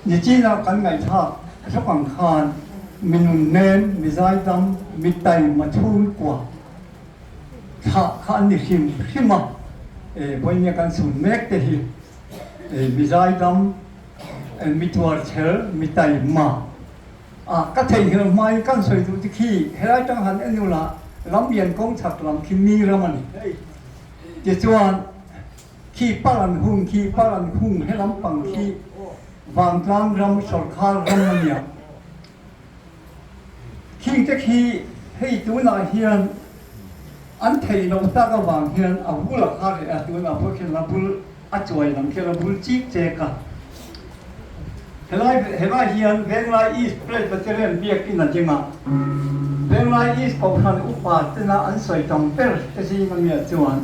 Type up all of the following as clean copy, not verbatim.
นี่จีน่ากันไงท่าสักวันคานมินุนเนนมิใจดำมิไตมาชูนกว่าท่าข้านี่หิมะวันนี้กันสุนเมกเตหิมิใจดำมิตัวเชลมิไตมาก็เทียนไม่กันสวยดูที่ขี้เฮลัยจังหันอันนู้นละลำเบียนกงฉักลำคิมีแล้วมันเจ้าจวนขี้ปาลันหุ่งให้ลำปังขี้วางกลางรำสอดคารำมันเนี่ยขี้จะขี้ให้ตัวนาเฮียนอันเทนเราตากวางเฮียนเอาบุลคาเรตัวนาพวกเฮลับุลอัจวยลำเฮลับุลจีเจกันเฮลัยเฮียนเวงไลอีสเปรตบัตเตอร์เรนเบียกินนั่นจริงอ่ะเวงไลอีสเขาทำอุปาตนาอันสวยจังเปรตแต่สิ่งมันเนี่ยจวน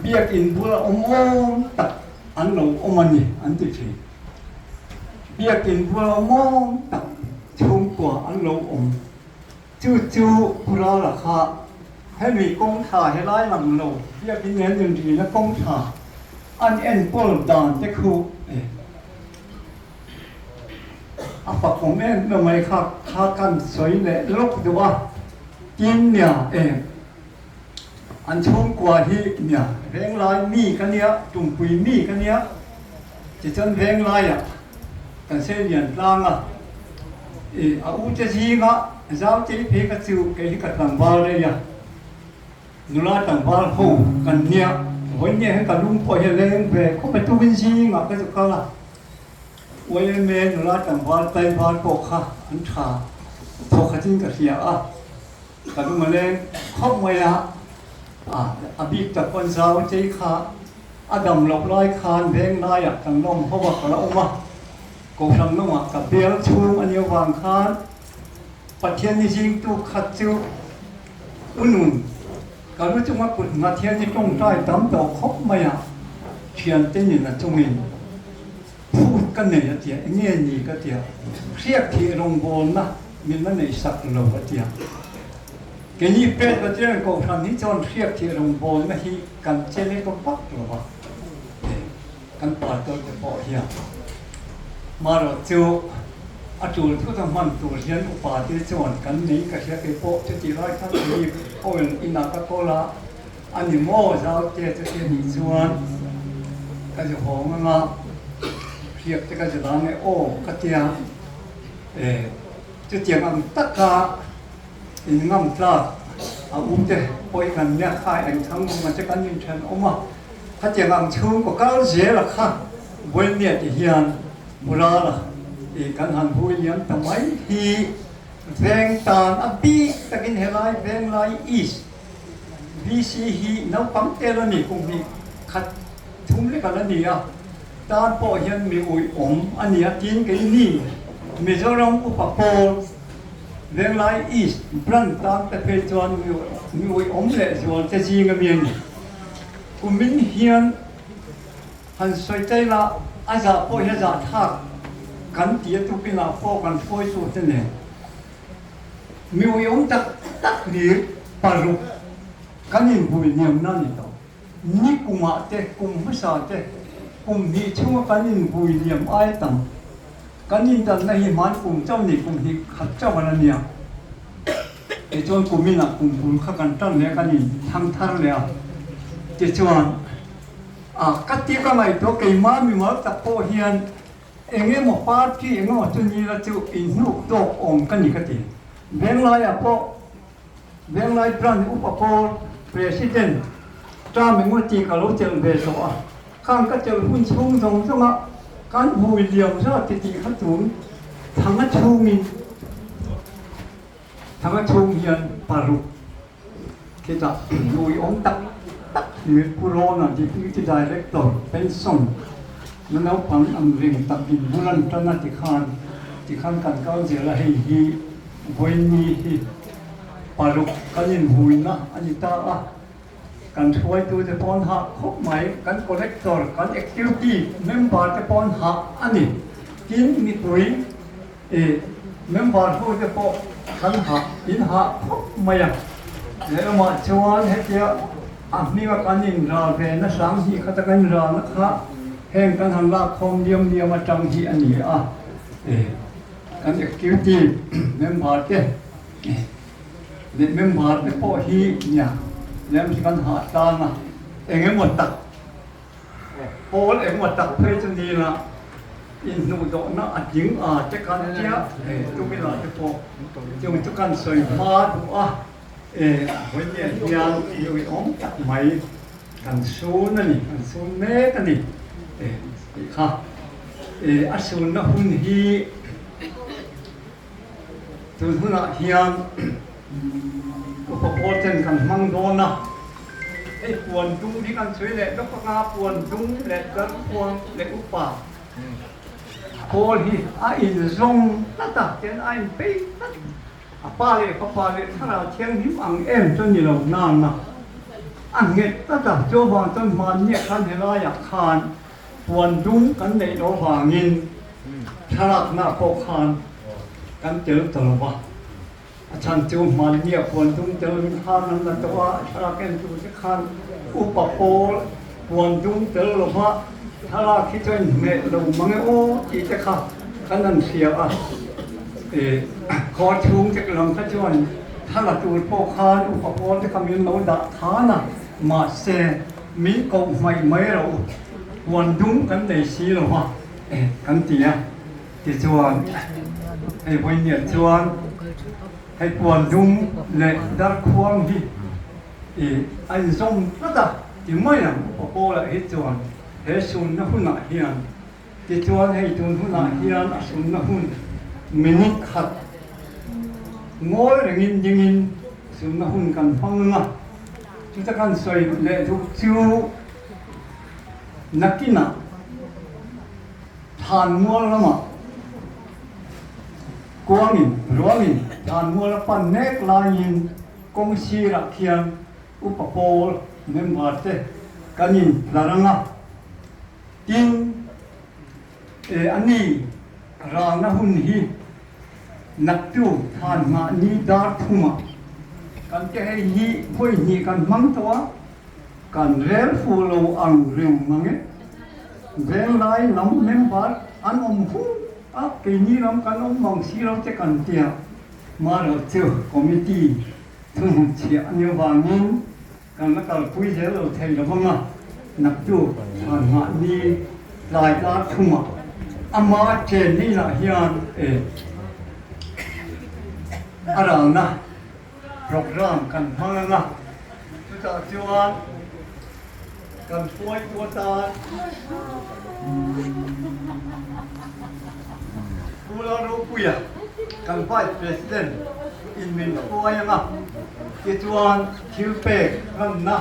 เบียกินบุลอมตัดอันเราอมันนี่อันติดเบียกินบุลอมตัดชุ่มกว่าอันเราจู่บุลราคาให้มีกงถ่าให้ไล่หลังเราเบียกินเงินอย่างดีนะกงถ่าอันเอ็นปอลดานจะคู่ปากของแม่ทำไมข้ากันสวยเลยลูกดูว่ากินเนี่ยอันชุ่มกว่าที่เนี่ยแรงลายมีกันเนี้ยจุ่มปุยมีกันเนี้ยจะจนแรงลายกันเส้นเหยียดล่างอาวุธจะชี้งะเจ้าเจ๊เพกจิวเกยกับต่างบ้านเลยนุลาต่างบ้านหูกันเนี่ยวันนี้ให้กันลุงพ่อเฮเลนเพ่เขาไปตู้บินชี้งะก็จะเข้าละวันนี้เมนุลาต่างบ้านไต้บ้านโกค่ะอันขาโทขจิ้งกับเสียกันลุงมาเล่นเข้ามาอภิจักคนสาวเจ้าขาอดัมหลบไล่คานเพลงได้ทางน้องเพราะว่าเรามากูทำน้องกับเบี้ยชูอันนี้วางคานปัจเจียนนี่จริงตัวขัดจิวอุ่นการรู้จักว่ากุฎมาเทียนนี่ตรงใต้ตำดอกคบมาเทียนเต้นอยู่นะจงมินพูดกันเนี่ยเดียวเงี้ยนี่ก็เดียวเรียกที่โรงบอลนะมีนั่นในสักเราก็เดียวแกนี่เป็ดก็เจ้าก็ทำนี่จนเรียกที่โรงบอลนะที่กันเจเล่ก็ปักหรอวะกันปาดตัวจะปล่อยมาเราเจ้าอาจูทุกท่านมันตัวเรียนอุปาที่จวนกันนี้ก็เรียกไอ้พวกจะจีไรทั้งนี้โอ้ยอินาคาโกละอันนี้โม่เจ้าเจ้าจะเรียนหิจวนก็จะหอมมาเรียกจะก็จะร้านเนี่ยโอ้ก็เจ้าจะเจียงอันตักกาอินงามตราอาอุ้มเจ้ปอยกันเนี่ยข้าเองทั้งมันจะกันยินเชนออกมาถ้าเจียงอันชุ่มก็ก้าวเสียละค่ะวันเนี่ยจะเฮียนบุราละกันหันผู้เลี้ยงทำไมฮีแพงตาอับปีตะกินเฮลัยแพงไลอีสบีซีฮีน้ำปั๊มเตลนี่คงมีขัดทุ่มเล็กกันนี่ตาปอเฮียนมีอุยอมอันนี้กินกันนี่มิโซรัมอุปโภคแพงไลอีสบรันตาแต่เป็นจวนมีอุยอมเลยจวนจะจีงกันยังกุมินเฮียนหันสวยใจละอาจจะปอเฮียจะทักกันเดียทุกปีน่าพอกันช่วยสุดเนี่ยมีวิวตักดีปารุกันยิ่งบุญเนี่ยนั่นนี่ต่อนี่กุมเตกุมไม่สาเตกุมนี่ช่วงกันยิ่งบุญเนี่ยไอ้ตั้งกันยิ่งตั้งในมันกุมเจ้านี่กุมนี่ขัดเจ้าวันเนี่ยไอ้จวนกุมนี่นะกุมบุญข้ากันตั้งเนี่ยกันยิ่งทางทางเลยเจ้าจวนกัดที่ก็ไม่ตัวเกี่ยมามีมาตะโพเฮียนเองเนี่ยหมอปาร์ตี้เองว่าจุนี่ละจู่อินนุกโตองกันนี่ก็ตีเบงไลพอเบงไลพรันอุปโภคประธานจ้าเมงว่าจีกับลูกเจริญเบสว่าข้างก็เจริญหุ่นชุ่มทรงสมะการบุยเดียวซะติดขัดถุนทางนั้นชูมินทางนั้นชูเฮียนปารุคิดว่าบุยองตักมีผู้รอน่ะที่พิจารณาเล็กต่อเป็นส่งนั่นเอาพังอันริมตักดินบุรันตนาติขานกันก้าวเสียละให้ฮีบอยนีฮีปารุกันยินหุยนะอันนี้ตากันช่วยตัวจะปอนหักครบไหมกันคอลเลกเตอร์กันแอคทิวิตี้เมมเบอร์จะปอนหักอันนี้กินมีตัวเมมเบอร์ผู้จะปอนกันหักกินหักครบไหมแล้วมาชวนให้เจ้าอันนี้ว่ากันยินราเวนะสังฮีขัดกันรานะคะ แห่งกันหันลากคมเดียมมาจังที่อันนี้กันจะคิวจีเมมบาร์เจ้เด็กเมมบาร์เป็นพ่อฮีเนี่ยแล้วมีกันหาตางเองหมดตักโอ้เองหมดตักเพชรนีนะอินโนโดนะอัดยิงจะกันเจ้าทุกเวลาจะพอจะมีทุกการสวยมาดูวันนี้ยังอยู่อ้อมจับไหมกันซูนั่นนี่กันซูเน่กันนี่ค่ะอาซูนนะหุ่นฮีตัวหุ่นเฮียนอุปกรณ์เช่นกันมังโดนะปวนดุงที่กันสวยเลยแล้วก็งาปวนดุงเล็กกันปวนเล็กอุปาโคฮีอินซงนั่นต่างเจนอินไปป้าเลยก็ป้าเลยถ้าเราเชียงหิมอังเอ็มจนนี่เรานานนะอันเงี้ยตั้งแต่โจวางต้นมันเนี่ยคันเฮลายคานปวนดุงกันในโลหะเงินฉลาดหน้าโคคานกันเจอตลอดว่าอาจารย์โจมันเนี่ยปวนดุงเจอคานนั่นแต่ว่าฉลาดแก่ดูจะคานอุปโภคปวนดุงเจอหรือว่าถ้าเราคิดว่าเมื่อเรามังโอ้จีจะขากันนั่นเสียขอชูงจากลำพัชวันถ้าเราจูดโปคานอุปกรณ์ที่กำลังเราดักฐานะมาเสมีกองไฟไม่เราวันดุ้งกันในสีเราว่ากันเตียที่ชวนวันนี้ชวนให้ปวนดุ้งและดักควงที่อันทรงระดับที่ไม่นะอุปกรณ์ให้ชวนให้สุนนะหุ่นเฮียนที่ชวนให้ตุนหุ่นเฮียนสุนนะหุ่นมินิขัดงอยเรื่องยิงสุนนะหุ่นกันฟังนะจุดการสวยเละทุกชิวนักกินนะทานมัวละมั้งกวางินรัวงินทานมัวละปันเนกลายินกงชีรักเขียนอุปโภคเมื่อมาเจกันยินลารังอ่ะอินอันนี้รางนะหุ่นฮีนักจูทานมานีดาร์ทุมากันจะให้ฮีคุยฮีกันมังตัวกันเรียลฟูโลอังเรียงมังเงเวลาล้ำเมมบาร์อันอมหูปีนี้ล้ำกันอมมังสีเราจะกันเตียมาเราเจอคอมมิตี้ทุนเชียอันนี้วางงินกันแล้วก็คุยเจอเราเทเราบ้างอ่ะนักจูทานมานีลายดาร์ทุมาอามาเจนี่ละเฮียนอะไรนะโปรแกรมกันพังนะทุกท่านจวนกันป่วยตัวตากูเรารู้ปุยกันไฟประธานอินวินป่วยนะที่จวนคิวเป้กันนะ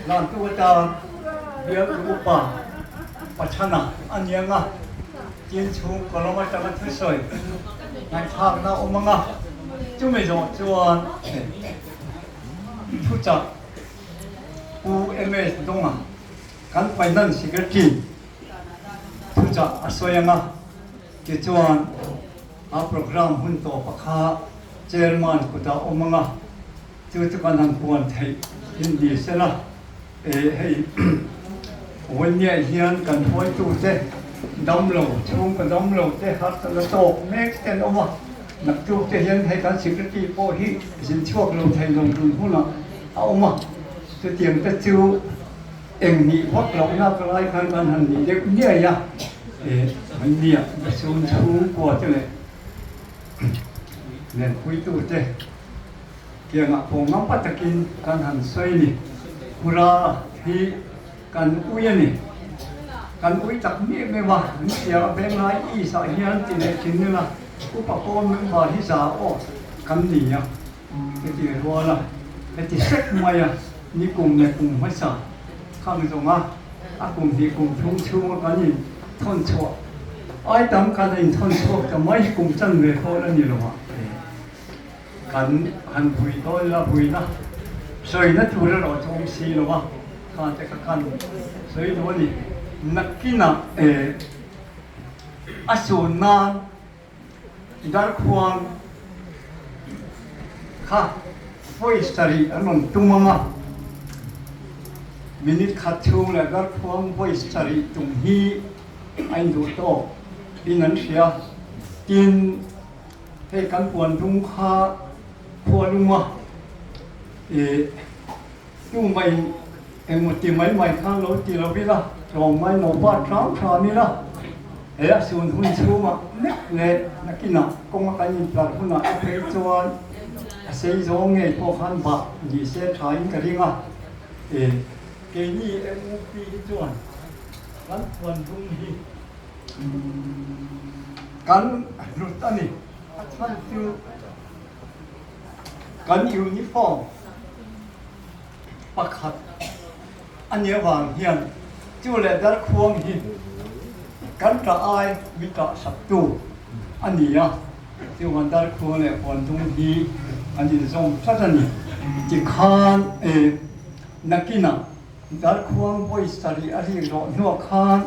หลังตัวตาเดี๋ยวรูปะปัจจุบันอันยังนะจินชูก็ลงมาจากมันทุกส่วนในภาคหน้าอมังอ่ะจุ่มไม่จบจวนทุกจักอูตรงอ่ะกันไปนั่นสิกรีทุกจักอาศัยอ่ะที่จวนโปรแกรมหุ่นโตปะคาเจอร์มันกุตาอมังอ่ะจุดกันนั่นควรไทยอินดีเสนะให้วันนี้เฮียนกันป่วยตัวเจ้ดำโลช่วงกันดำโลเจ้ฮัตละโตเน็กเต็นออกมานักจูเจียนให้การสิกรีโปฮีสินช่วงเราไทยลงทุนหุ่นละเอามาจะเตรียมจะจูเอ็งนี่พดเราหน้ากลายกันกันหันนี่เด็กเนี่ยยะมันเนี่ยจะสูงสูงกว่าเจ้าเลยเนี่ยคุยตัวเจ้เกี่ยงอ่ะผมน้ำปัตตะกินกันหันสวยนี่กุราที่กันอุ้ยนี่กันอุ้ยจักนี่ไม่ว่าเสียแบงค์ร้อยอีสายเฮียนจีนกินนี่ละอุปกรณ์มันบาที่สาโอ้กันนี่อ่ะที่ที่รัวละที่เซ็กมาอ่ะนี่กลุ่มในกลุ่มไม่สาข้ามไปตรงอ่ะกลุ่มที่กลุ่มชุ่มชุ่มกันนี่ทนชั่วไอ้ตามกันนี่ทนชั่วจะไม่กลุ่มจันเวโคแล้วนี่หรอวะกันหันคุยต้นละคุยนะสวยนะจูเราจงสีหรอวะข้าจะกันสวยตัวนี้นักกินอ่ะอาสูนนาดาร์ควงค่ะฟอยสตารีอันนั้นตุ้มมา มินิขัดชูและรักพวงไว้สริตุงฮีไอ้ดูโตดินันเสียกินให้กันปวนทุงคาพัวลุงมายุ่งไปหมดจีไม่ไม่ข้างรถจีเราพี่ละลองไม่หนูบ้านช้างชานี่ละส่วนหุ่นชูมาเล็กเลยนักกินอ่ะก็มากันยินปลาหุ่นอ่ะเพลจวนเสียงงไงพอขันบะดีเสียชายกันดีอ่ะเกนี่ปีจวนกันปวนทุงฮีกันรุตานี่ท่านคือกันยูนิฟอร์มประคัดอันนี้วางเฮียนจู่เลยดัดควงฮีกันจะอายวิจารศัตรูอันนี้อ่ะจู่วันดัดควงเลยคนทุ่งฮีอันนี้ส่งชัดนี่จีคานนักกินอ่ะดัดควงบริษัทอะไรรอนัวคาน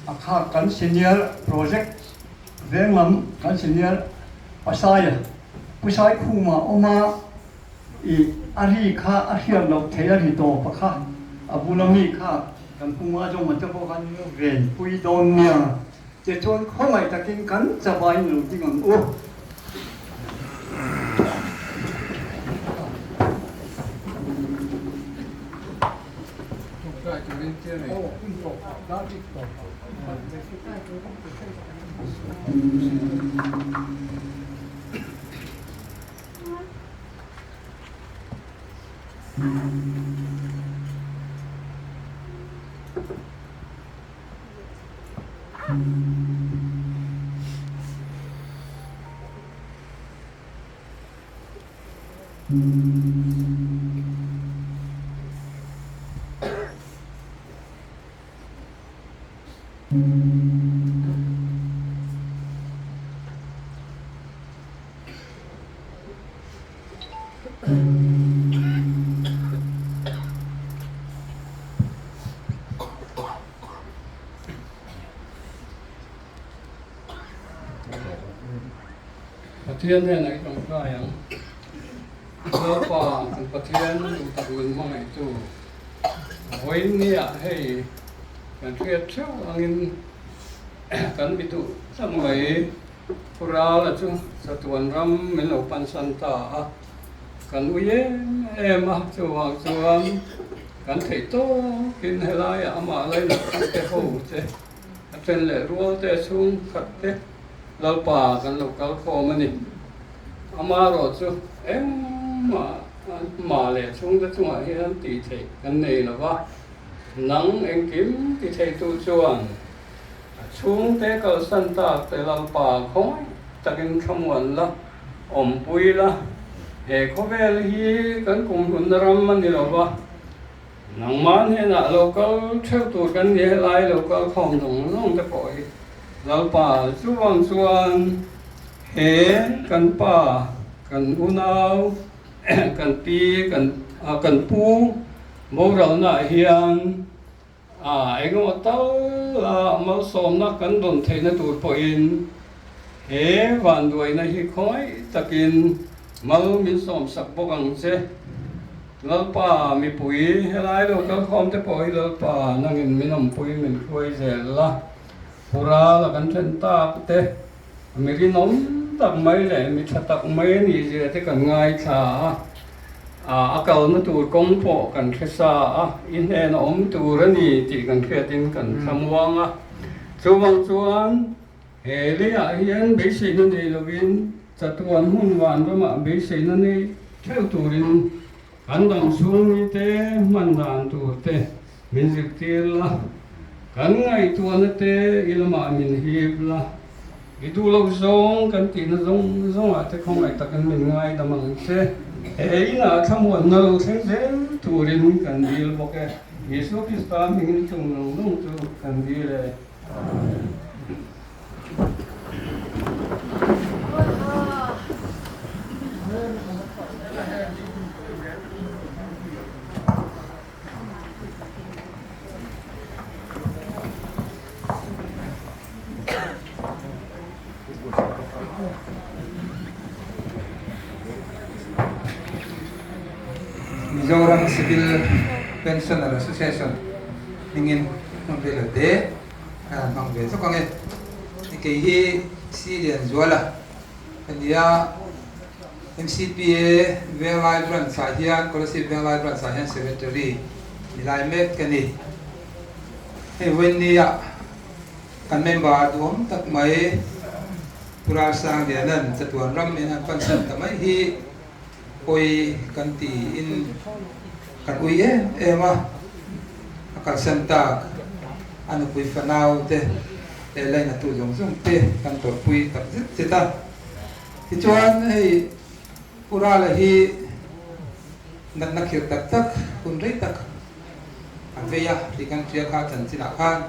อาคากันซีเนียร์โปรเจกต์เรื่องลำกันซีเนียร์ภาษาผู้ชายคู่มาออกมาอารีข้าอาเฮียนเราเทียรีโตปะข้าบุญมีข้ากันผู้มาจงมันจะพอกันเรียนปุยโดนเนี่ยจะชวนเขาไม่ตะกินกันสบายหนูจริงโอ้ประเทศเนี่ยไหนตรงกลางแล้วก็ประเทศอยู่ตะวันมองไอ้ตัววันนี้ให้กันเทียบเท่าอันนี้กันไปตัวสมัยพราละจุสตวนรำเหมือนเราปันสันตากันอุ้ยมาจวงจวงกันเทโตกินให้ไรอามาอะไรหนักเตะหูเตะเป็นเลยรัวเตะชุ่มขัดเตะเราป่ากันเราเกาคอมันนี่อามาโรจูมาเลยชุ่มจะชุ่มให้ท่านตีเทกันนี่หรอวะนังเอ็งกิมตีเทตูจวนชุ่มเตะกับสันตาแต่เราป่าคงตะกินขมวนละอมปุยละเขาเวลฮีกันกุมหุ่นรำมันนี่หรอวะนังมันเห็นอะเราก็เชื่อตัวกันเยอะไรเราก็คงต้องลงตะปอยเราป่าส่วนเห็นกันป่ากันอุณาวกันปีกันปูโมเราหน้าเฮียนไอ้ก็มาเต้าละมาสมนักกันโดนเทนตัวปอยเห็นวันด้วยในที่คอยตะกินมามีสมสักบกังเสเราป่ามีปุ๋ยอะไรเราก็คอมจะปล่อยเราป่านั่งกินมีน้ำปุ๋ยมีคุยเสร็จละพราละกันเส้นตาเตะมีกินนมตักไม่เลยมีชัดตักไม่นี่เจอที่กันง่ายชาอากาศมันตัวกงโปกันแค่ซาอินเทนอมตัวนี่ตีกันแค่ดินกันคำวังส่วนเฮลียเฮียนเบสินันนี่เราวินจัตุวันหุ่นวันประมาณเบสินันนี่เท่าตัวรินกันดังสูงนี่เตมันดันตัวเตมินสิกตีละกันไงตัวนั่นเตอิลมามินฮีบละitu lo zong kan ti na zong a te khong ai ta kan min ngai da mang se ina thamon no sen se turin kan dil boke yesu krista min chung nong tu kan dile Seorang sipil Pensioner Association ningin mang về là thế mang về cho con nghe cái hi si liền zuala anh ya MCPA về lại brand sai hian có là về lại brand sai hian secretary đi lại met cái này hey when ni ya kan member duom tak mai pura sang dia nan chatuan ram in pan san tamai hi oi kan ti in kan ui ema akal santa anu pui fanau te lai na tu jong jong te kan to pui tak zit te ta ti chuan hei pura la hi nak khir tak tak kun rei tak an veya ti kan tria kha chan china khan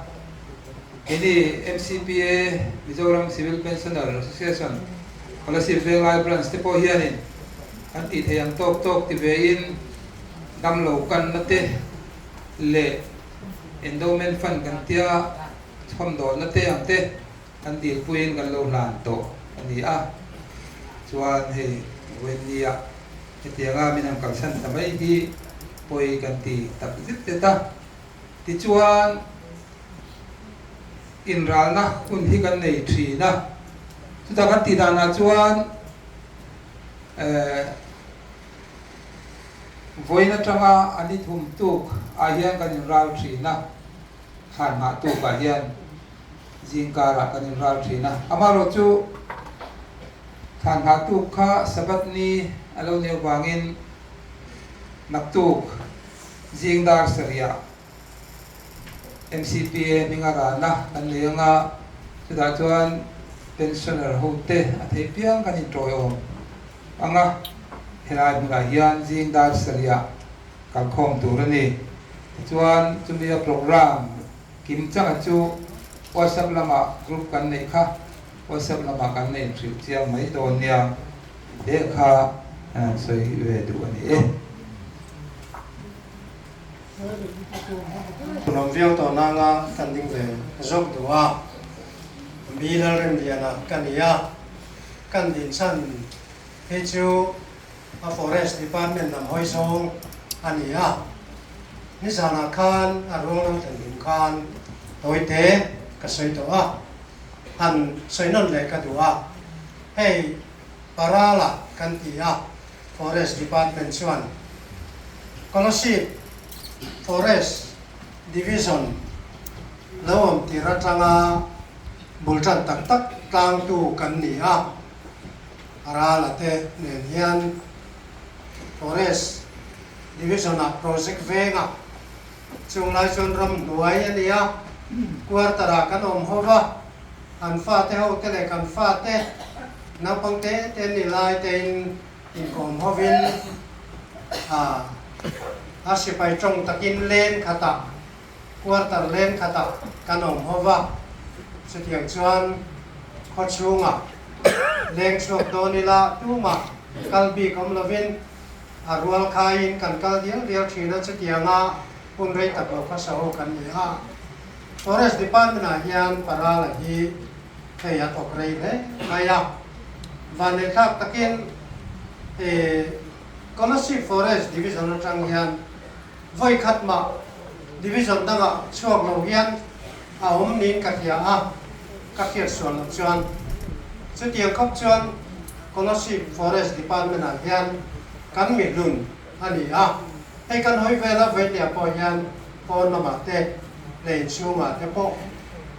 ini MCPA Mizoram Civil Pensioner Association policy velai branch te po hianin kan ti theyang tok tok ti vein dam lo kan na te le endowment fund kan tia thom do na te ang te kan ti puin kan lo lan to ani a chuan he wen nia ti tianga minang kalsan tamai hi poi kan ti tak zit te ta ti chuan in ral na kun hi kan nei thi na chu ta kan ti da na chuan voina tanga ani thum tuk a hian kan in ral thi na khan ma tu ka hian jingkara kan in ral thi na amaro chu khan ha tu kha sabat ni alo neu wangin nak tuk jingdar saria MCPA mingara na kan lenga chuda chuan pensioner hote athei piang kan in troyo anga helai bunga hian jingdar saria kan khom turani chuan chumia program kim changa chu WhatsApp lama group kan nei kha WhatsApp lama kan nei thriu chiang mai don nia de kha soi ve du ani nông viên tổ năng cần định về giúp đỡ mi là rèn luyện cần ya cần định sẵn hệ chú forest department nằm hoi song anh ya ni sana khan arong lang cần định khan tối thế cái soi tổ han soi non lệ cái tổ hey para là cần ti ya forest department chuan scholarship forest division lawam tira tanga bultan tak tak tang tu kan ni a ara la te nen hian forest division a project venga chung lai chon ram duai ani a quartara kan om hova an fa te ho te le kan fa te na pang te te ni lai te in kom hovin asipai trong takin len khata quarter len khata kanom hova setiang chuan khochunga leng sok donila tuma kalbi komlovin arwal khain kan kal dial thina setianga punrei taklo khasaho kan ni ha forest department a hian parala hi theya tokrei le kaya vanne thak takin scholarship forest division atang hian voi khatma division danga chuak lo hian a nin kathia kathia suan chuan chutiang khop chuan scholarship forest department a hian kan mi lun ani hei kan hoi vela velia po hian pon lama te lein chunga te po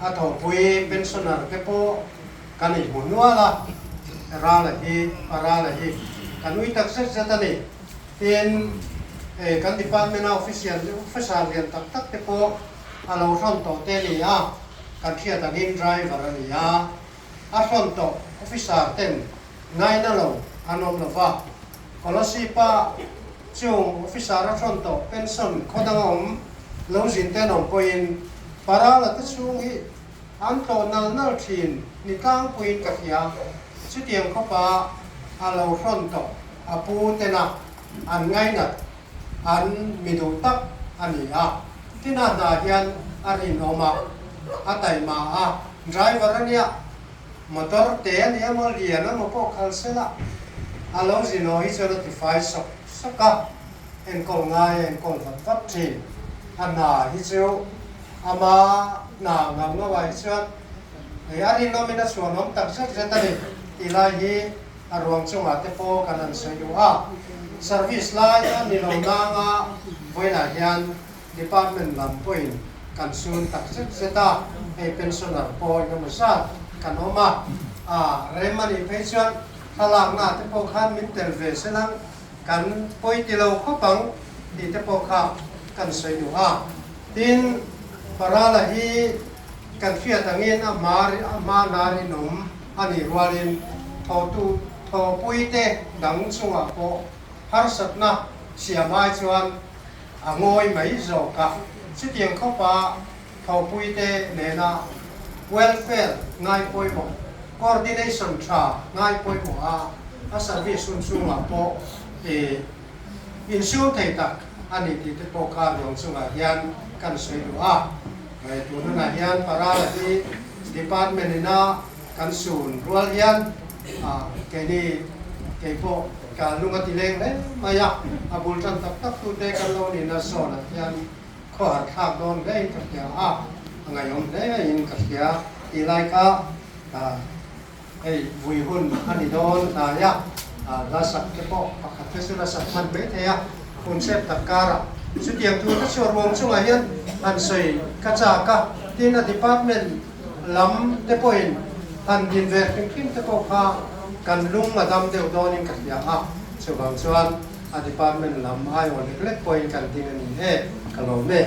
a tho pui pensioner te po kan i hunwala rala hi parala hi kan ui tak set setani tin kan department official lian tak tak te po alo ron to te ni kan thia ta in driver ani a ron to officer ten ngai na lo anom lova policy pa chung officer ron to pension khodangom lo jin te nom point para la ta chung hi an to nal thin ni tang point ka hia chutiang khopa alo ron to apu te na an ngai na an midu tak ani tina na hian arin oma atai ma driver ania motor te ania mo liana mo po khalsela alo zino hi notify saka en kol ngai en kol vat thi ana hi chu ama na ngam na wai chuan ei ari nomina chuan om tak sak zetani ilai hi arwang chunga te po kanan sayu a service lai ani lo na nga voina hian department lam point kan sun tak sak zeta ei pensioner po yamasa kan oma remani pension thalak na te po khan min tel ve senang kan poi ti lo kho pang ti te po kha kan sayu a tin parala hi kan fiat angin ama nari num ani rualin tho pui te dang chunga po har satna siamai chuan angoi mai zo ka sitiang kho pa tho pui te nena welfare ngai poi mo coordination tra ngai poi mo a service sun chunga po insun thei tak ani ti te po ka yong chunga hian kan soi du a ai tu na hian parala hi department ina kan sun rual hian ke ni ke po ka lunga ti leng le maya abul tan tak tak tu te kan lo ni na so na hian kho har thak don le ka ya ngai om le in ka ya ti lai ka ei vui hun ani don na ya la sak ke po pakhat te su la sak man be the ya concept takara su tiang tu ta so ruang chunga hian an sei ka cha ka tin a department lam te point an din ve king te po kha kan lung madam deu donin ka ya so bang chuan a department lam ai on black point kan tin ani he ka lo me